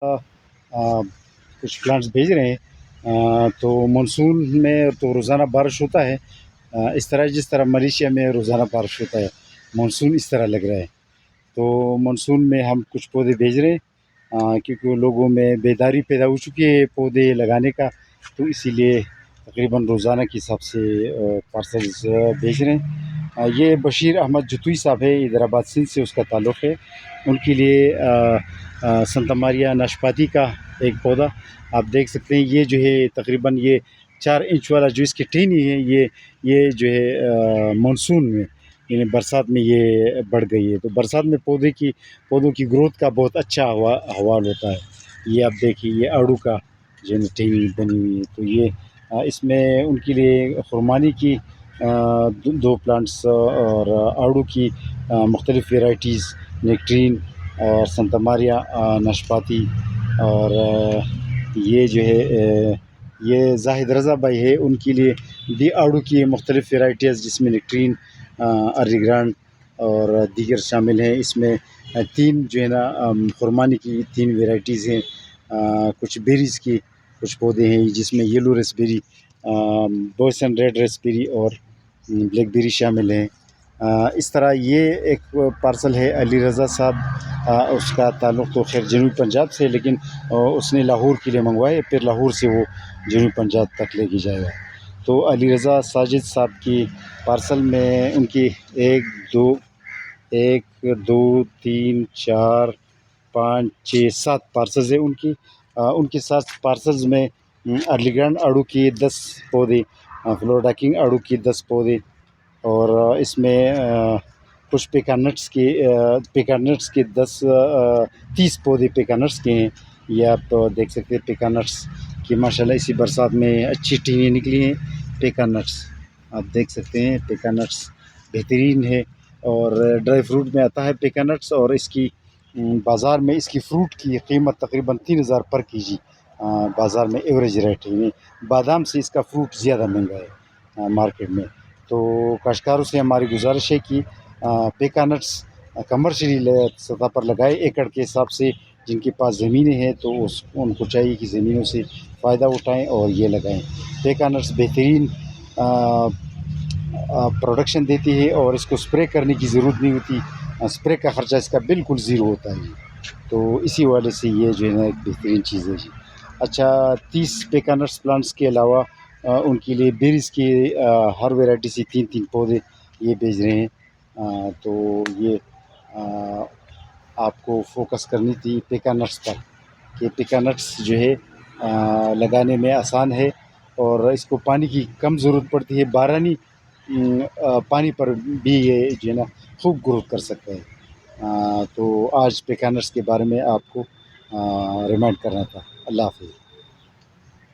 آ، کچھ پلانٹس بھیج رہے ہیں، تو مانسون میں تو روزانہ بارش ہوتا ہے، اس طرح جس طرح ملیشیا میں روزانہ بارش ہوتا ہے، مانسون اس طرح لگ رہا ہے۔ تو مانسون میں ہم کچھ پودے بھیج رہے ہیں، کیونکہ لوگوں میں بیداری پیدا ہو چکی ہے پودے لگانے کا، تو اسی لیے تقریباً روزانہ کے حساب سے پارسلز بھیج رہے ہیں۔ یہ بشیر احمد جتوئی صاحب ہے، حیدرآباد سندھ سے اس کا تعلق ہے۔ ان کے لیے سنتا ماریا ناشپاتی کا ایک پودا آپ دیکھ سکتے ہیں، یہ جو ہے تقریباً یہ 4 انچ والا جو اس کی ٹہنی ہے، یہ جو ہے مانسون میں یعنی برسات میں یہ بڑھ گئی ہے۔ تو برسات میں پودوں کی گروتھ کا بہت اچھا حوال ہوتا ہے۔ یہ آپ دیکھیے، یہ آڑو کا جو ہے ٹہنی بنی ہوئی ہے، تو یہ اس میں ان کے لیے خرمانی کی 2 پلانٹس اور آڑو کی مختلف ویرائٹیز، نیکٹرین اور سنتا ماریا ناشپاتی، اور یہ جو ہے یہ زاہد رضا بھائی ہے، ان کے لیے بھی آڑو کی مختلف ویرائٹیز جس میں نیکٹرین، ارلی گرانڈ اور دیگر شامل ہیں۔ اس میں 3 جو ہے نا خرمانی کی 3 ویرائٹیز ہیں، کچھ بیریز کی کچھ پودے ہیں جس میں یلو ریسبیری، بوسن ریڈ ریسبیری اور بلیک بیری شامل ہیں۔ اس طرح یہ ایک پارسل ہے علی رضا صاحب، اس کا تعلق تو خیر جنوبی پنجاب سے ہے، لیکن اس نے لاہور کے لیے منگوائے، پھر لاہور سے وہ جنوبی پنجاب تک لے کے جائے گا۔ تو علی رضا ساجد صاحب کی پارسل میں ان کی 1 2 3 4 5 6 7 پارسلز ہیں ان کی 7 پارسلز میں ارلی گرانڈ آڑو کی 10 پودے، فلوریڈا کنگ آڑو کی 10 پودے، اور اس میں کچھ پیکانٹس کے 30 پودے پیکانٹس کے ہیں۔ یہ آپ دیکھ سکتے ہیں، پیکانٹس کی ماشاءاللہ اسی برسات میں اچھی ٹینیں نکلی ہیں۔ پیکانٹس آپ دیکھ سکتے ہیں، پیکانٹس بہترین ہے، اور ڈرائی فروٹ میں آتا ہے پیکانٹس، اور اس کی بازار میں اس کی فروٹ کی قیمت تقریباً 3000 پر کے جی بازار میں ایوریج ریٹ ہے۔ بادام سے اس کا فروٹ زیادہ مہنگا ہے مارکیٹ میں۔ تو کاشتکاروں سے ہماری گزارش ہے کہ پیکانٹس کمرشلی سطح پر لگائے، ایکڑ کے حساب سے، جن کے پاس زمینیں ہیں تو ان کو چاہیے کہ زمینوں سے فائدہ اٹھائیں اور یہ لگائیں۔ پیکانٹس بہترین پروڈکشن دیتی ہے، اور اس کو اسپرے کرنے کی ضرورت نہیں ہوتی، اسپرے کا خرچہ اس کا بالکل زیرو ہوتا ہے، تو اسی وجہ سے یہ جو ہے نا ایک بہترین چیز ہے جی۔ اچھا، 30 پیکانٹس پلانٹس کے علاوہ ان کے لیے بیریز کی ہر ویرائٹی سے 3 پودے یہ بھیج رہے ہیں۔ تو یہ آپ کو فوکس کرنی تھی پیکانٹس پر، کہ پیکانٹس جو ہے لگانے میں آسان ہے، اور اس کو پانی کی کم ضرورت پڑتی ہے، بارانی پانی پر بھی یہ جو ہے نا خوب گروتھ کر سکتا ہے۔ تو آج پیکانٹس کے بارے میں آپ کو ریمائنڈ کرنا تھا۔ اللہ حافظ۔